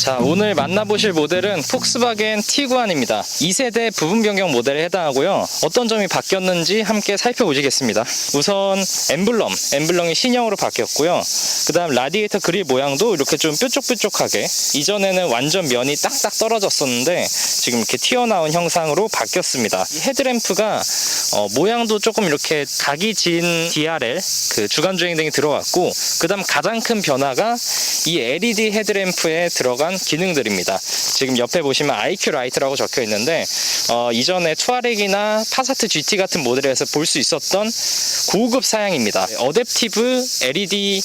자, 오늘 만나보실 모델은 폭스바겐 티구안입니다. 2세대 부분 변경 모델에 해당하고요. 어떤 점이 바뀌었는지 함께 살펴보시겠습니다. 우선 엠블럼이 신형으로 바뀌었고요. 그 다음 라디에이터 그릴 모양도 이렇게 좀 뾰족뾰족하게, 이전에는 완전 면이 딱딱 떨어졌었는데 지금 이렇게 튀어나온 형상으로 바뀌었습니다. 이 헤드램프가 모양도 조금 이렇게 각이 진 DRL 그 주간주행 등이 들어갔고, 그 다음 가장 큰 변화가 이 LED 헤드램프에 들어간 기능들입니다. 지금 옆에 보시면 IQ 라이트라고 적혀 있는데 이전에 투아렉이나 파사트 GT 같은 모델에서 볼 수 있었던 고급 사양입니다. 어댑티브 LED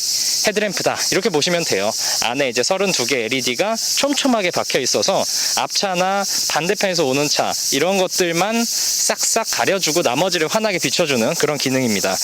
헤드램프다, 이렇게 보시면 돼요. 안에 이제 32개 LED가 촘촘하게 박혀 있어서 앞차나 반대편에서 오는 차 이런 것들만 싹싹 가려주고 나머지를 환하게 비춰주는 그런 기능입니다.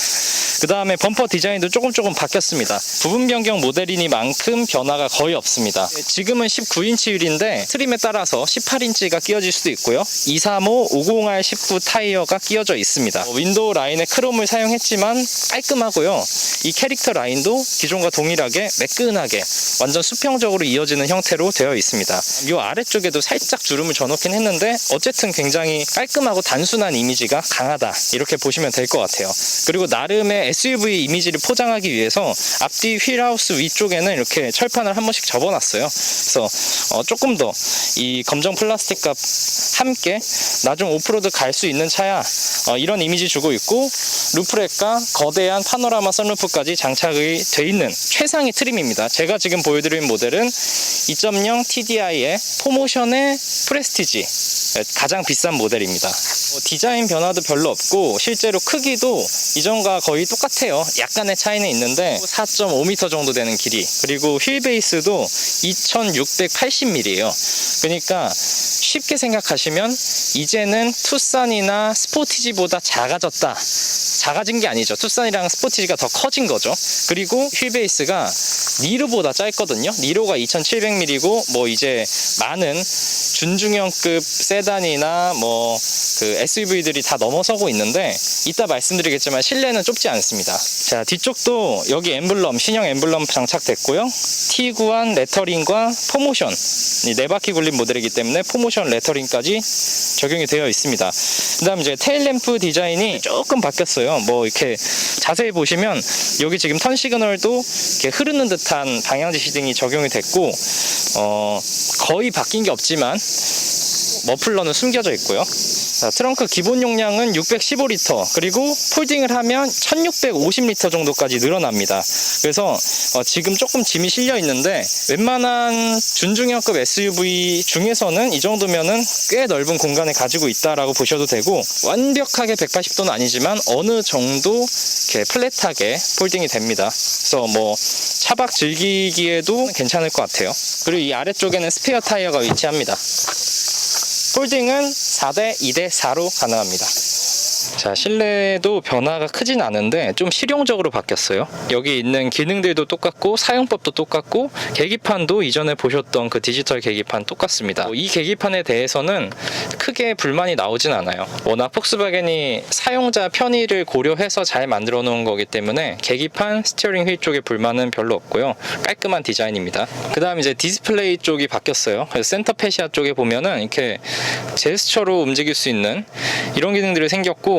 그 다음에 범퍼 디자인도 조금 바뀌었습니다. 부분 변경 모델이니만큼 변화가 거의 없습니다. 지금은 19인치 휠인데 트림에 따라서 18인치가 끼워질 수도 있고요. 235 550R19 타이어가 끼워져 있습니다. 윈도우 라인에 크롬을 사용했지만 깔끔하고요. 이 캐릭터 라인도 기존과 동일하게 매끈하게 완전 수평적으로 이어지는 형태로 되어 있습니다. 이 아래쪽에도 살짝 주름을 줘놓긴 했는데 어쨌든 굉장히 깔끔하고 단순한 이미지가 강하다, 이렇게 보시면 될 것 같아요. 그리고 나름의 SUV 이미지를 포장하기 위해서 앞뒤 휠하우스 위쪽에는 이렇게 철판을 한 번씩 접어놨어요. 그래서 조금 더 이 검정 플라스틱과 함께 나중 오프로드 갈 수 있는 차야, 이런 이미지 주고 있고, 루프렉과 거대한 파노라마 선루프까지 장착이 돼 있는 최상위 트림입니다. 제가 지금 보여드린 모델은 2.0 TDI의 포모션의 프레스티지, 가장 비싼 모델입니다. 디자인 변화도 별로 없고 실제로 크기도 이전과 거의 똑같아요. 약간의 차이는 있는데 4.5m 정도 되는 길이, 그리고 휠 베이스도 2680mm예요. 그러니까 쉽게 생각하시면 이제는 투싼이나 스포티지보다 작아진 게 아니죠. 투싼이랑 스포티지가 더 커진 거죠. 그리고 휠 베이스가 니로보다 짧거든요. 니로가 2700mm고 뭐 이제 많은 준중형급 세단이나 뭐 그 SUV들이 다 넘어서고 있는데, 이따 말씀드리겠지만 실내는 좁지 않습니다. 자, 뒤쪽도 여기 신형 엠블럼 장착됐고요. T9한 레터링과 포모션, 네 바퀴 굴린 모델이기 때문에 포모션 레터링까지 적용이 되어 있습니다. 그 다음 이제 테일램프 디자인이 조금 바뀌었어요. 뭐 이렇게 자세히 보시면 여기 지금 턴 시그널도 이렇게 흐르는 듯한 방향 지시등이 적용이 됐고, 거의 바뀐 게 없지만 머플러는 숨겨져 있고요. 자, 트렁크 기본 용량은 615리터, 그리고 폴딩을 하면 1650리터 정도까지 늘어납니다. 그래서 지금 조금 짐이 실려 있는데 웬만한 준중형급 SUV 중에서는 이 정도면은 꽤 넓은 공간을 가지고 있다라고 보셔도 되고, 완벽하게 180도는 아니지만 어느 정도 이렇게 플랫하게 폴딩이 됩니다. 그래서 뭐 차박 즐기기에도 괜찮을 것 같아요. 그리고 이 아래쪽에는 스페어 타이어가 위치합니다. 폴딩은 4대 2대 4로 가능합니다. 자, 실내도 변화가 크진 않은데 좀 실용적으로 바뀌었어요. 여기 있는 기능들도 똑같고 사용법도 똑같고 계기판도 이전에 보셨던 그 디지털 계기판 똑같습니다. 이 계기판에 대해서는 크게 불만이 나오진 않아요. 워낙 폭스바겐이 사용자 편의를 고려해서 잘 만들어 놓은 거기 때문에 계기판, 스티어링 휠 쪽에 불만은 별로 없고요. 깔끔한 디자인입니다. 그 다음 이제 디스플레이 쪽이 바뀌었어요. 그래서 센터 패시아 쪽에 보면은 이렇게 제스처로 움직일 수 있는 이런 기능들이 생겼고,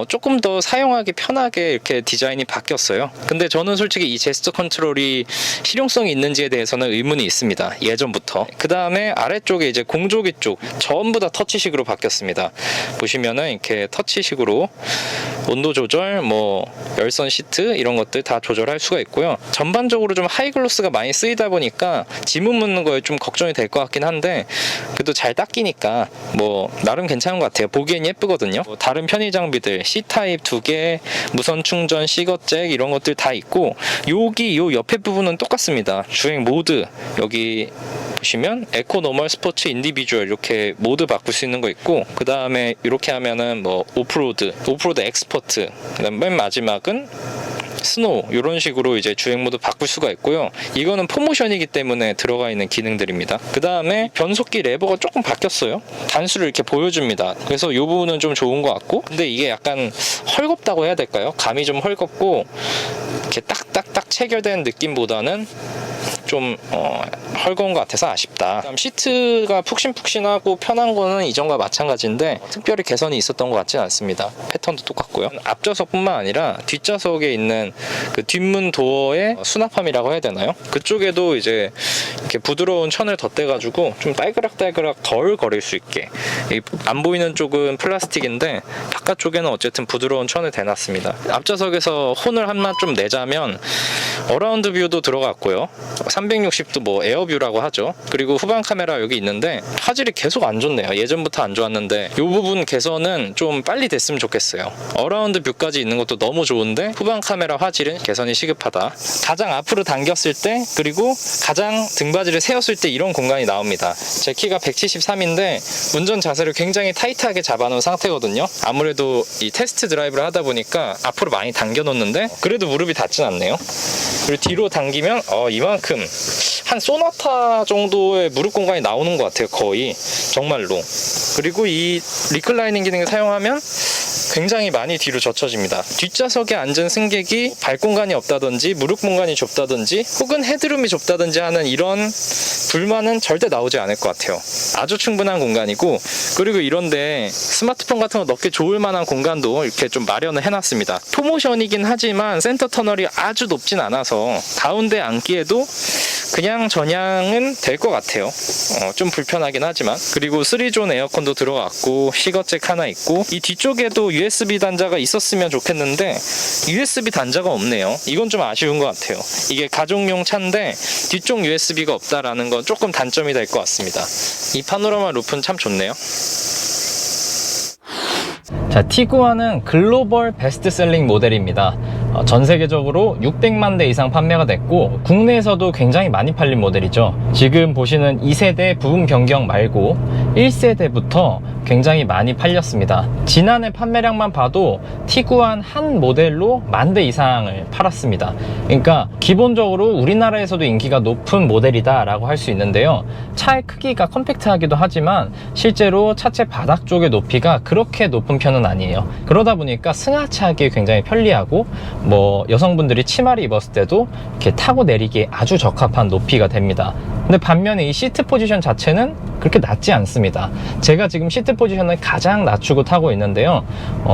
조금 더 사용하기 편하게 이렇게 디자인이 바뀌었어요. 근데 저는 솔직히 이 제스처 컨트롤이 실용성이 있는지에 대해서는 의문이 있습니다. 예전부터. 그 다음에 아래쪽에 이제 공조기 쪽 전부 다 터치식으로 바뀌었습니다. 보시면은 이렇게 터치식으로 온도 조절, 뭐 열선 시트 이런 것들 다 조절할 수가 있고요. 전반적으로 좀 하이글로스가 많이 쓰이다 보니까 지문 묻는 거에 좀 걱정이 될 것 같긴 한데, 그래도 잘 닦이니까 뭐 나름 괜찮은 것 같아요. 보기엔 예쁘거든요. 다른 편의 장비들 C타입 2개, 무선 충전, 시거잭 이런 것들 다 있고, 여기 요 옆에 부분은 똑같습니다. 주행 모드 여기 보시면 에코, 노멀, 스포츠, 인디비주얼 이렇게 모드 바꿀 수 있는 거 있고, 그 다음에 이렇게 하면은 뭐 오프로드 엑스퍼트, 그다음 맨 마지막은 스노우, 이런 식으로 이제 주행 모드 바꿀 수가 있고요. 이거는 포모션이기 때문에 들어가 있는 기능들입니다. 그 다음에 변속기 레버가 조금 바뀌었어요. 단수를 이렇게 보여줍니다. 그래서 이 부분은 좀 좋은 것 같고, 근데 이게 약간 헐겁다고 해야 될까요? 감이 좀 헐겁고 이렇게 딱딱딱 체결된 느낌보다는 좀 헐거운 것 같아서 아쉽다. 그다음 시트가 푹신푹신하고 편한 거는 이전과 마찬가지인데 특별히 개선이 있었던 것 같지는 않습니다. 패턴도 똑같고요. 앞좌석뿐만 아니라 뒷좌석에 있는 그 뒷문 도어의 수납함이라고 해야 되나요? 그쪽에도 이제 이렇게 부드러운 천을 덧대가지고 좀 딸그락딸그락 덜 거릴 수 있게, 안 보이는 쪽은 플라스틱인데 바깥쪽에는 어쨌든 부드러운 천을 대놨습니다. 앞좌석에서 혼을 한맛 좀 내자면 어라운드 뷰도 들어갔고요. 360도 뭐 에어뷰라고 하죠. 그리고 후방 카메라 여기 있는데 화질이 계속 안 좋네요. 예전부터 안 좋았는데 이 부분 개선은 좀 빨리 됐으면 좋겠어요. 어라운드 뷰까지 있는 것도 너무 좋은데 후방 카메라 화질은 개선이 시급하다. 가장 앞으로 당겼을 때, 그리고 가장 등받이를 세웠을 때 이런 공간이 나옵니다. 제 키가 173인데 운전 자세를 굉장히 타이트하게 잡아놓은 상태거든요. 아무래도 이 테스트 드라이브를 하다 보니까 앞으로 많이 당겨 놓는데 그래도 무릎이 닿진 않네요. 그리고 뒤로 당기면 이만큼, 한 소나타 정도의 무릎 공간이 나오는 것 같아요. 거의 정말로. 그리고 이 리클라이닝 기능을 사용하면 굉장히 많이 뒤로 젖혀집니다. 뒷좌석에 앉은 승객이 발 공간이 없다든지 무릎 공간이 좁다든지 혹은 헤드룸이 좁다든지 하는 이런 불만은 절대 나오지 않을 것 같아요. 아주 충분한 공간이고, 그리고 이런데 스마트폰 같은 거 넣기 좋을 만한 공간도 이렇게 좀 마련을 해놨습니다. 포모션이긴 하지만 센터 터널이 아주 높진 않아서 가운데 앉기에도 그냥 전향은 될 것 같아요. 좀 불편하긴 하지만. 그리고 3존 에어컨도 들어갔고 시거잭 하나 있고, 이 뒤쪽에도 USB 단자가 있었으면 좋겠는데 USB 단자가 없네요. 이건 좀 아쉬운 것 같아요. 이게 가족용 차인데 뒤쪽 USB가 없다라는 건 조금 단점이 될 것 같습니다. 이 파노라마 루프는 참 좋네요. 자, 티구안은 글로벌 베스트셀링 모델입니다. 전 세계적으로 600만 대 이상 판매가 됐고 국내에서도 굉장히 많이 팔린 모델이죠. 지금 보시는 2세대 부분 변경 말고 1세대부터 굉장히 많이 팔렸습니다. 지난해 판매량만 봐도 티구안 한 모델로 10,000대 이상을 팔았습니다. 그러니까 기본적으로 우리나라에서도 인기가 높은 모델이다 라고 할 수 있는데요. 차의 크기가 컴팩트하기도 하지만 실제로 차체 바닥 쪽의 높이가 그렇게 높은 편은 아니에요. 그러다 보니까 승하차하기 굉장히 편리하고, 뭐 여성분들이 치마를 입었을 때도 이렇게 타고 내리기에 아주 적합한 높이가 됩니다. 근데 반면에 이 시트 포지션 자체는 그렇게 낮지 않습니다. 제가 지금 시트 포지션을 가장 낮추고 타고 있는데요.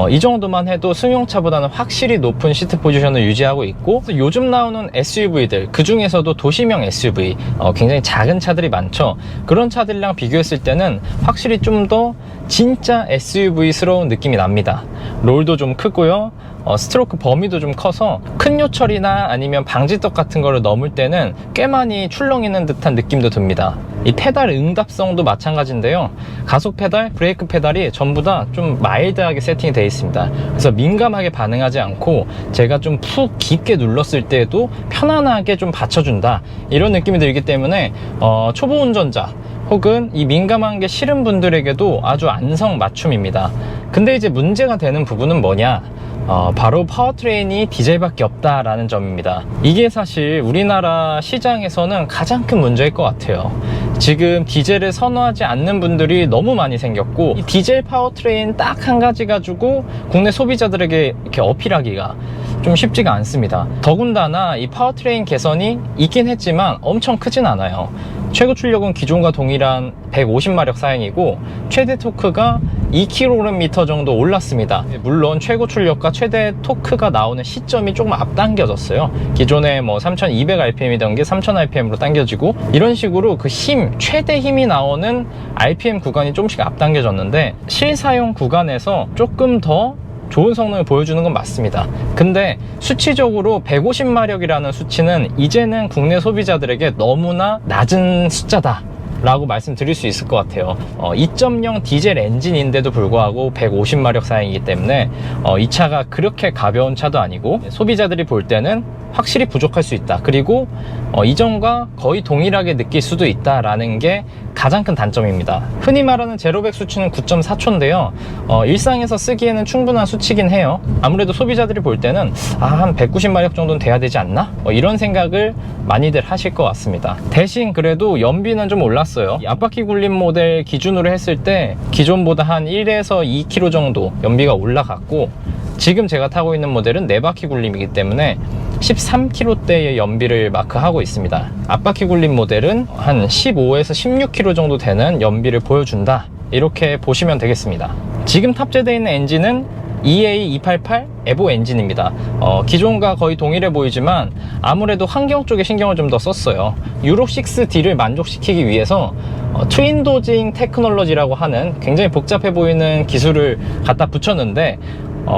이 정도만 해도 승용차보다는 확실히 높은 시트 포지션을 유지하고 있고, 요즘 나오는 SUV들, 그 중에서도 도시명 SUV, 굉장히 작은 차들이 많죠. 그런 차들이랑 비교했을 때는 확실히 좀 더 진짜 SUV스러운 느낌이 납니다. 롤도 좀 크고요. 스트로크 범위도 좀 커서 큰 요철이나 아니면 방지턱 같은 거를 넘을 때는 꽤 많이 출렁이는 듯한 느낌도 듭니다. 이 페달 응답성도 마찬가지인데요. 가속 페달, 브레이크 페달이 전부 다 좀 마일드하게 세팅이 되어 있습니다. 그래서 민감하게 반응하지 않고 제가 좀 푹 깊게 눌렀을 때도 편안하게 좀 받쳐준다, 이런 느낌이 들기 때문에 초보 운전자 혹은 이 민감한 게 싫은 분들에게도 아주 안성맞춤입니다. 근데 이제 문제가 되는 부분은 뭐냐? 바로 파워트레인이 디젤밖에 없다라는 점입니다. 이게 사실 우리나라 시장에서는 가장 큰 문제일 것 같아요. 지금 디젤을 선호하지 않는 분들이 너무 많이 생겼고, 이 디젤 파워트레인 딱 한 가지 가지고 국내 소비자들에게 이렇게 어필하기가 좀 쉽지가 않습니다. 더군다나 이 파워트레인 개선이 있긴 했지만 엄청 크진 않아요. 최고 출력은 기존과 동일한 150마력 사양이고 최대 토크가 2kgm 정도 올랐습니다. 물론 최고 출력과 최대 토크가 나오는 시점이 조금 앞당겨졌어요. 기존에 뭐 3200rpm이던 게 3000rpm으로 당겨지고, 이런 식으로 그 힘, 최대 힘이 나오는 rpm 구간이 조금씩 앞당겨졌는데 실사용 구간에서 조금 더 좋은 성능을 보여주는 건 맞습니다. 근데 수치적으로 150마력이라는 수치는 이제는 국내 소비자들에게 너무나 낮은 숫자다 라고 말씀드릴 수 있을 것 같아요. 2.0 디젤 엔진인데도 불구하고 150마력 사양이기 때문에 이 차가 그렇게 가벼운 차도 아니고 소비자들이 볼 때는 확실히 부족할 수 있다. 그리고 이전과 거의 동일하게 느낄 수도 있다라는 게 가장 큰 단점입니다. 흔히 말하는 제로백 수치는 9.4초인데요. 일상에서 쓰기에는 충분한 수치긴 해요. 아무래도 소비자들이 볼 때는 한 190마력 정도는 돼야 되지 않나? 이런 생각을 많이들 하실 것 같습니다. 대신 그래도 연비는 좀 올랐어요. 이 앞바퀴 굴림 모델 기준으로 했을 때 기존보다 한 1에서 2km 정도 연비가 올라갔고, 지금 제가 타고 있는 모델은 4바퀴 굴림이기 때문에 13km대의 연비를 마크하고 있습니다. 앞바퀴 굴림 모델은 한 15에서 16km 정도 되는 연비를 보여준다, 이렇게 보시면 되겠습니다. 지금 탑재되어 있는 엔진은 EA288 에보 엔진입니다. 기존과 거의 동일해 보이지만 아무래도 환경 쪽에 신경을 좀 더 썼어요. 유로6D를 만족시키기 위해서 트윈도징 테크놀로지라고 하는 굉장히 복잡해 보이는 기술을 갖다 붙였는데,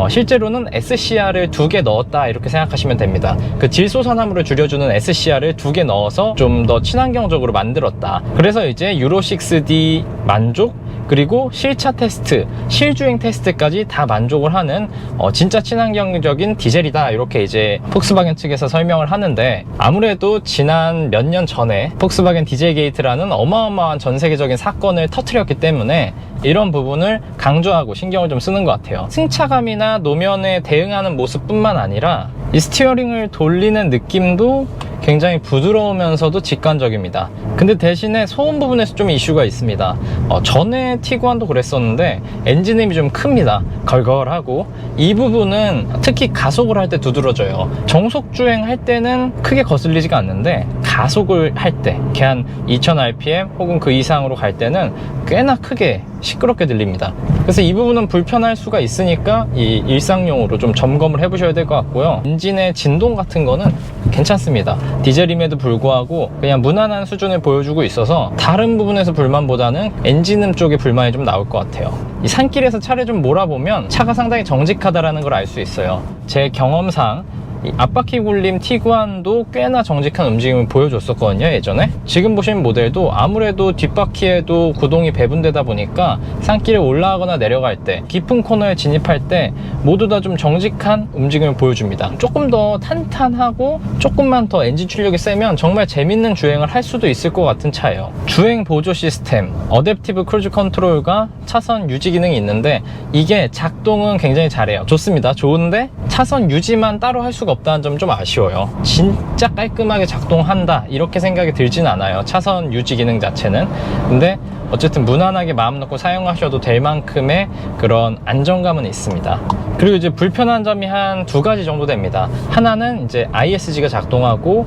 실제로는 SCR을 2개 넣었다, 이렇게 생각하시면 됩니다. 그 질소산화물을 줄여주는 SCR을 2개 넣어서 좀 더 친환경적으로 만들었다. 그래서 이제 유로6D 만족, 그리고 실차 테스트, 실주행 테스트까지 다 만족을 하는 진짜 친환경적인 디젤이다, 이렇게 이제 폭스바겐 측에서 설명을 하는데, 아무래도 지난 몇 년 전에 폭스바겐 디젤 게이트라는 어마어마한 전 세계적인 사건을 터뜨렸기 때문에 이런 부분을 강조하고 신경을 좀 쓰는 것 같아요. 승차감이나 노면에 대응하는 모습뿐만 아니라 이 스티어링을 돌리는 느낌도 굉장히 부드러우면서도 직관적입니다. 근데 대신에 소음 부분에서 좀 이슈가 있습니다. 전에 티구안도 그랬었는데 엔진음이 좀 큽니다. 걸걸하고, 이 부분은 특히 가속을 할 때 두드러져요. 정속 주행할 때는 크게 거슬리지가 않는데 가속을 할 때, 한 2000rpm 혹은 그 이상으로 갈 때는 꽤나 크게 시끄럽게 들립니다. 그래서 이 부분은 불편할 수가 있으니까 이 일상용으로 좀 점검을 해 보셔야 될 것 같고요. 엔진의 진동 같은 거는 괜찮습니다. 디젤임에도 불구하고 그냥 무난한 수준을 보여주고 있어서 다른 부분에서 불만보다는 엔진음 쪽에 불만이 좀 나올 것 같아요. 이 산길에서 차를 좀 몰아보면 차가 상당히 정직하다라는 걸 알 수 있어요. 제 경험상 이 앞바퀴 굴림 티구안도 꽤나 정직한 움직임을 보여줬었거든요, 예전에. 지금 보시는 모델도 아무래도 뒷바퀴에도 구동이 배분되다 보니까 산길에 올라가거나 내려갈 때, 깊은 코너에 진입할 때 모두 다 좀 정직한 움직임을 보여줍니다. 조금 더 탄탄하고 조금만 더 엔진 출력이 세면 정말 재밌는 주행을 할 수도 있을 것 같은 차예요. 주행 보조 시스템, 어댑티브 크루즈 컨트롤과 차선 유지 기능이 있는데, 이게 작동은 굉장히 잘해요. 좋습니다. 좋은데 차선 유지만 따로 할 수가 없다는 점 좀 아쉬워요. 진짜 깔끔하게 작동한다, 이렇게 생각이 들진 않아요, 차선 유지 기능 자체는. 근데 어쨌든 무난하게 마음 놓고 사용하셔도 될 만큼의 그런 안정감은 있습니다. 그리고 이제 불편한 점이 한 2가지 정도 됩니다. 하나는 이제 ISG가 작동하고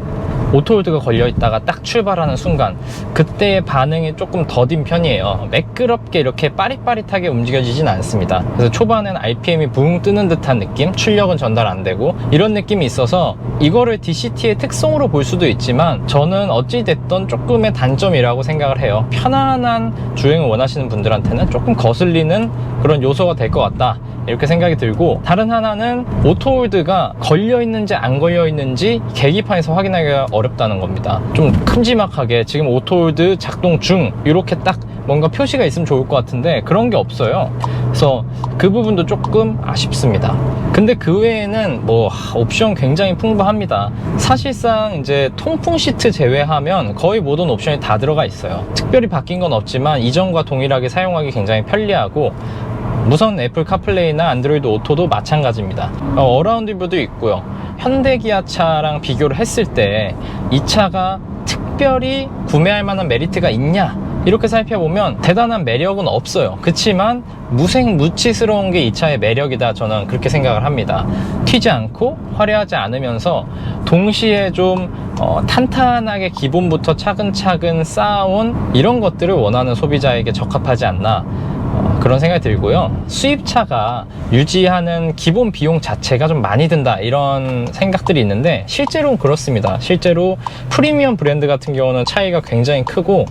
오토홀드가 걸려있다가 딱 출발하는 순간, 그때의 반응이 조금 더딘 편이에요. 매끄럽게 이렇게 빠릿빠릿하게 움직여지진 않습니다. 그래서 초반엔 RPM이 붕 뜨는 듯한 느낌, 출력은 전달 안 되고, 이런 느낌이 있어서 이거를 DCT의 특성으로 볼 수도 있지만 저는 어찌됐든 조금의 단점이라고 생각을 해요. 편안한 주행을 원하시는 분들한테는 조금 거슬리는 그런 요소가 될 것 같다, 이렇게 생각이 들고, 다른 하나는 오토홀드가 걸려있는지 안 걸려있는지 계기판에서 확인하기가 어렵다는 겁니다. 좀 큼지막하게 지금 오토홀드 작동 중 이렇게 딱 뭔가 표시가 있으면 좋을 것 같은데 그런 게 없어요. 그래서 그 부분도 조금 아쉽습니다. 근데 그 외에는 뭐 옵션 굉장히 풍부합니다. 사실상 이제 통풍 시트 제외하면 거의 모든 옵션이 다 들어가 있어요. 특별히 바뀐 건 없지만 이전과 동일하게 사용하기 굉장히 편리하고, 무선 애플 카플레이나 안드로이드 오토도 마찬가지입니다. 어라운드 뷰도 있고요. 현대 기아차랑 비교를 했을 때 이 차가 특별히 구매할 만한 메리트가 있냐, 이렇게 살펴보면 대단한 매력은 없어요. 그치만 무색무취스러운 게 이 차의 매력이다, 저는 그렇게 생각을 합니다. 튀지 않고 화려하지 않으면서 동시에 좀 탄탄하게 기본부터 차근차근 쌓아온 이런 것들을 원하는 소비자에게 적합하지 않나, 그런 생각이 들고요. 수입차가 유지하는 기본 비용 자체가 좀 많이 든다, 이런 생각들이 있는데 실제로는 그렇습니다. 실제로 프리미엄 브랜드 같은 경우는 차이가 굉장히 크고,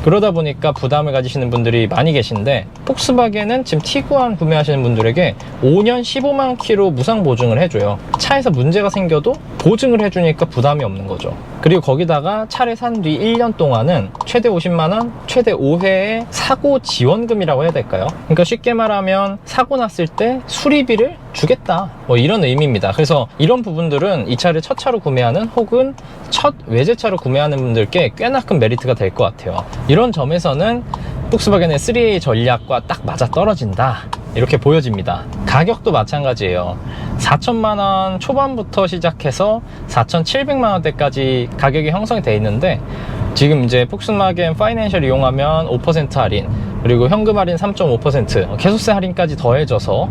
그러다 보니까 부담을 가지시는 분들이 많이 계신데, 폭스바겐은 지금 티구안 구매하시는 분들에게 5년 15만 킬로 무상 보증을 해줘요. 차에서 문제가 생겨도 보증을 해주니까 부담이 없는 거죠. 그리고 거기다가 차를 산 뒤 1년 동안은 최대 50만원, 최대 5회의 사고 지원금이라고 해야 될까요? 그러니까 쉽게 말하면 사고 났을 때 수리비를 주겠다, 뭐 이런 의미입니다. 그래서 이런 부분들은 이 차를 첫 차로 구매하는 혹은 첫 외제차로 구매하는 분들께 꽤나 큰 메리트가 될 것 같아요. 이런 점에서는 폭스바겐의 3A 전략과 딱 맞아 떨어진다, 이렇게 보여집니다. 가격도 마찬가지예요. 4천만원 초반부터 시작해서 4,700만원대까지 가격이 형성이 되어 있는데, 지금 이제 폭스바겐 파이낸셜 이용하면 5% 할인, 그리고 현금 할인 3.5%, 개소세 할인까지 더해져서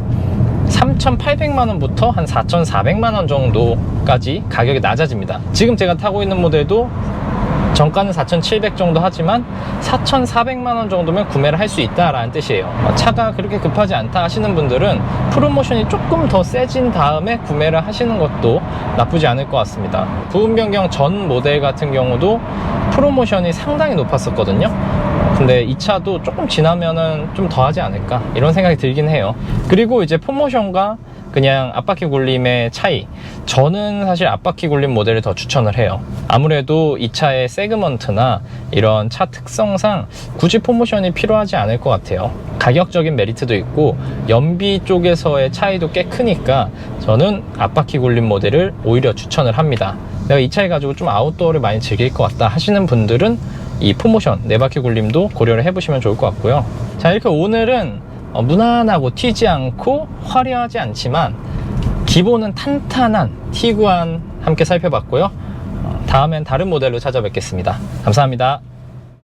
3,800만 원부터 한 4,400만 원 정도까지 가격이 낮아집니다. 지금 제가 타고 있는 모델도 정가는 4,700 정도 하지만 4,400만 원 정도면 구매를 할 수 있다라는 뜻이에요. 차가 그렇게 급하지 않다 하시는 분들은 프로모션이 조금 더 세진 다음에 구매를 하시는 것도 나쁘지 않을 것 같습니다. 부분 변경 전 모델 같은 경우도 프로모션이 상당히 높았었거든요. 근데 이 차도 조금 지나면은 좀 더 하지 않을까 이런 생각이 들긴 해요. 그리고 이제 포모션과 그냥 앞바퀴 굴림의 차이, 저는 사실 앞바퀴 굴림 모델을 더 추천을 해요. 아무래도 이 차의 세그먼트나 이런 차 특성상 굳이 포모션이 필요하지 않을 것 같아요. 가격적인 메리트도 있고 연비 쪽에서의 차이도 꽤 크니까 저는 앞바퀴 굴림 모델을 오히려 추천을 합니다. 내가 이 차에 가지고 좀 아웃도어를 많이 즐길 것 같다 하시는 분들은 이 포모션 4바퀴 굴림도 고려를 해보시면 좋을 것 같고요. 자, 이렇게 오늘은 무난하고 튀지 않고 화려하지 않지만 기본은 탄탄한 티구안 함께 살펴봤고요. 다음엔 다른 모델로 찾아뵙겠습니다. 감사합니다.